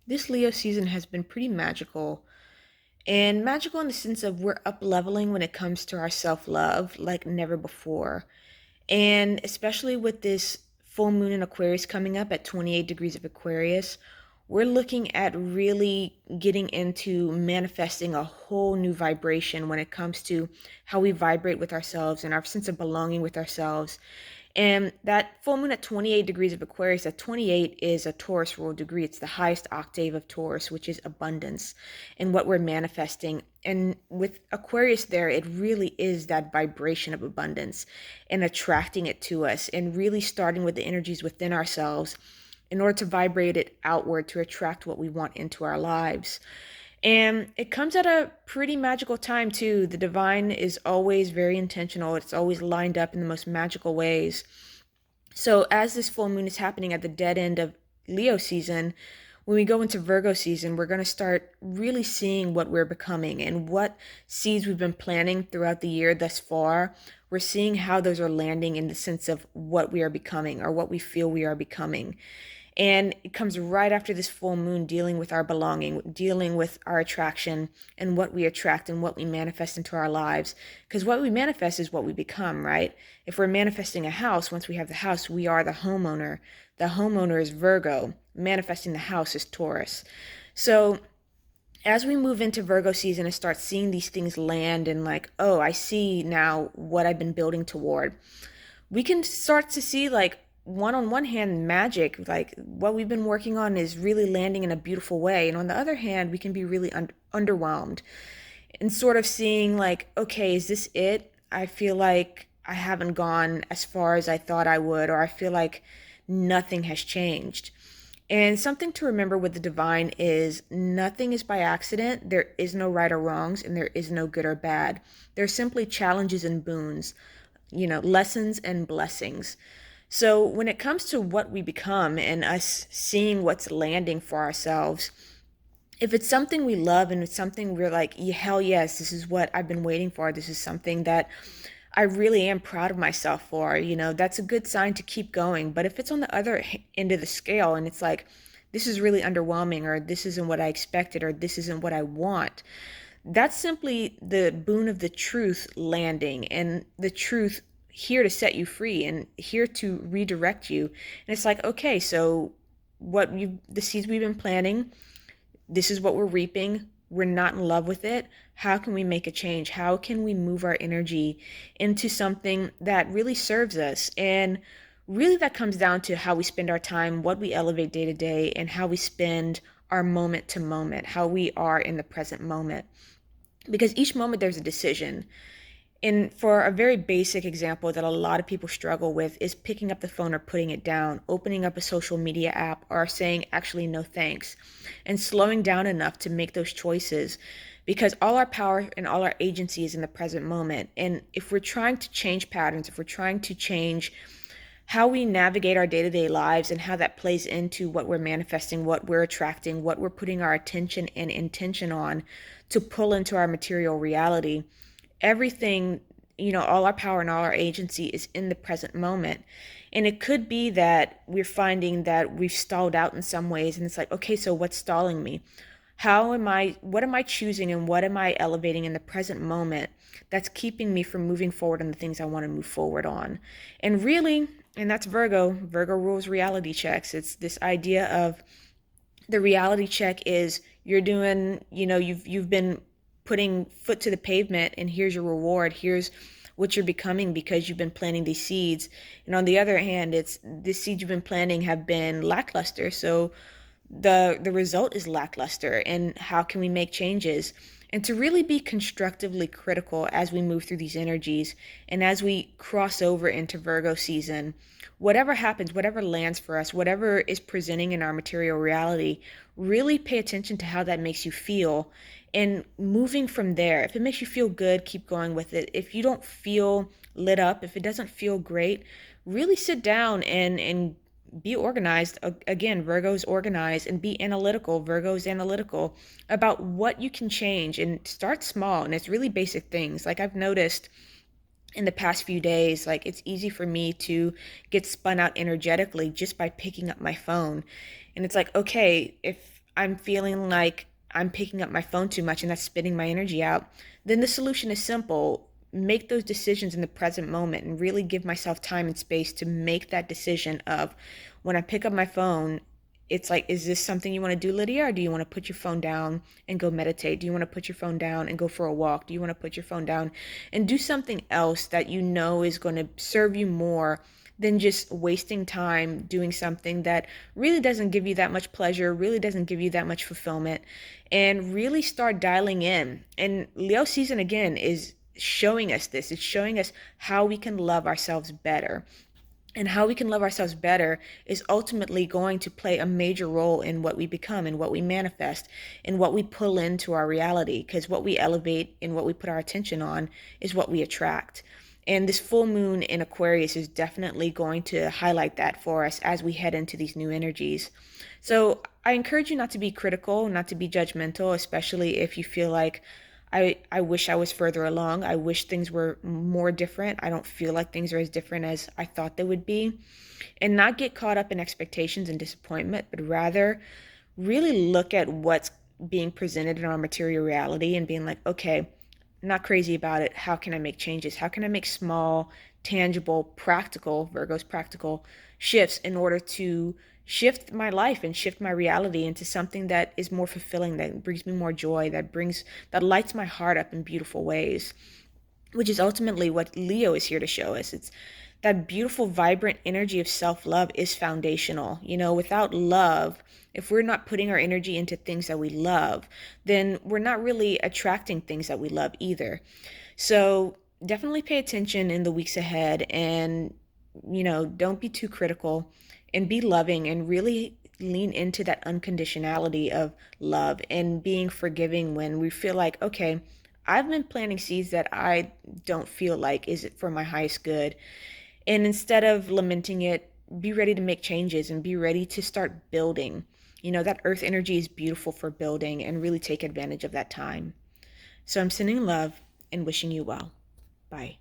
This Leo season has been pretty magical, and magical in the sense of we're up leveling when it comes to our self love like never before. And especially with this full moon in Aquarius coming up at 28 degrees of Aquarius, we're looking at really getting into manifesting a whole new vibration when it comes to how we vibrate with ourselves and our sense of belonging with ourselves. And that full moon at 28 degrees of Aquarius, at 28 is a Taurus rule degree. It's the highest octave of Taurus, which is abundance and what we're manifesting. And with Aquarius there, it really is that vibration of abundance and attracting it to us and really starting with the energies within ourselves in order to vibrate it outward to attract what we want into our lives. And it comes at a pretty magical time too. The divine is always very intentional. It's always lined up in the most magical ways. So as this full moon is happening at the dead end of Leo season, when we go into Virgo season, we're going to start really seeing what we're becoming and what seeds we've been planting throughout the year thus far. We're seeing how those are landing in the sense of what we are becoming or what we feel we are becoming. And it comes right after this full moon, dealing with our belonging, dealing with our attraction and what we attract and what we manifest into our lives. Because what we manifest is what we become, right? If we're manifesting a house, once we have the house, we are the homeowner. The homeowner is Virgo. Manifesting the house is Taurus. So as we move into Virgo season and start seeing these things land and like, oh, I see now what I've been building toward, we can start to see like on one hand magic, like what we've been working on is really landing in a beautiful way, and on the other hand we can be really underwhelmed and sort of seeing like, okay, is this it? I feel like I haven't gone as far as I thought I would, or I feel like nothing has changed. And something to remember with the divine is nothing is by accident. There is no right or wrongs, and there is no good or bad. There's simply challenges and boons, lessons and blessings. So when it comes to what we become and us seeing what's landing for ourselves, if it's something we love and it's something we're like, yeah, hell yes, this is what I've been waiting for. This is something that I really am proud of myself for, that's a good sign to keep going. But if it's on the other end of the scale and it's like, this is really underwhelming, or this isn't what I expected, or this isn't what I want, that's simply the boon of the truth landing, and the truth here to set you free and here to redirect you. And it's like, okay, so the seeds we've been planting, this is what we're reaping. We're not in love with it. How can we make a change? How can we move our energy into something that really serves us? And really, that comes down to how we spend our time, what we elevate day to day, and how we spend our moment to moment, how we are in the present moment. Because each moment there's a decision. And for a very basic example that a lot of people struggle with is picking up the phone or putting it down, opening up a social media app, or saying actually no thanks, and slowing down enough to make those choices, because all our power and all our agency is in the present moment. And if we're trying to change patterns, if we're trying to change how we navigate our day-to-day lives and how that plays into what we're manifesting, what we're attracting, what we're putting our attention and intention on to pull into our material reality, everything, all our power and all our agency is in the present moment. And it could be that we're finding that we've stalled out in some ways, and it's like, okay, so what's stalling me? What am I choosing and what am I elevating in the present moment that's keeping me from moving forward on the things I want to move forward on? And really, and that's Virgo. Virgo rules reality checks. It's this idea of the reality check is you're doing, you've been putting foot to the pavement, and here's your reward. Here's what you're becoming because you've been planting these seeds. And on the other hand, it's the seeds you've been planting have been lackluster. So the result is lackluster, and how can we make changes? And to really be constructively critical as we move through these energies and as we cross over into Virgo season, whatever happens, whatever lands for us, whatever is presenting in our material reality, really pay attention to how that makes you feel, and moving from there. If it makes you feel good, keep going with it. If you don't feel lit up, if it doesn't feel great, really sit down and be organized. Again, Virgo's organized, and be analytical. Virgo's analytical about what you can change, and start small. And it's really basic things. Like I've noticed in the past few days, like it's easy for me to get spun out energetically just by picking up my phone. And it's like, okay, if I'm feeling like I'm picking up my phone too much and that's spitting my energy out, then the solution is simple. Make those decisions in the present moment and really give myself time and space to make that decision of when I pick up my phone, it's like, is this something you want to do, Lydia? Or do you want to put your phone down and go meditate? Do you want to put your phone down and go for a walk? Do you want to put your phone down and do something else that you know is going to serve you more than just wasting time doing something that really doesn't give you that much pleasure, really doesn't give you that much fulfillment, and really start dialing in. And Leo season again is showing us this. It's showing us how we can love ourselves better. And how we can love ourselves better is ultimately going to play a major role in what we become and what we manifest and what we pull into our reality. Because what we elevate and what we put our attention on is what we attract. And this full moon in Aquarius is definitely going to highlight that for us as we head into these new energies. So I encourage you not to be critical, not to be judgmental, especially if you feel like I wish I was further along. I wish things were more different. I don't feel like things are as different as I thought they would be. And not get caught up in expectations and disappointment, but rather really look at what's being presented in our material reality and being like, okay, not crazy about it. How can I make changes? How can I make small, tangible, practical, Virgo's practical shifts in order to shift my life and shift my reality into something that is more fulfilling, that brings me more joy, that lights my heart up in beautiful ways, which is ultimately what Leo is here to show us. It's that beautiful, vibrant energy of self-love is foundational. Without love, if we're not putting our energy into things that we love, then we're not really attracting things that we love either. So definitely pay attention in the weeks ahead and, don't be too critical and be loving and really lean into that unconditionality of love and being forgiving when we feel like, okay, I've been planting seeds that I don't feel like is it for my highest good. And instead of lamenting it, be ready to make changes and be ready to start building. That earth energy is beautiful for building and really take advantage of that time. So I'm sending love and wishing you well. Bye.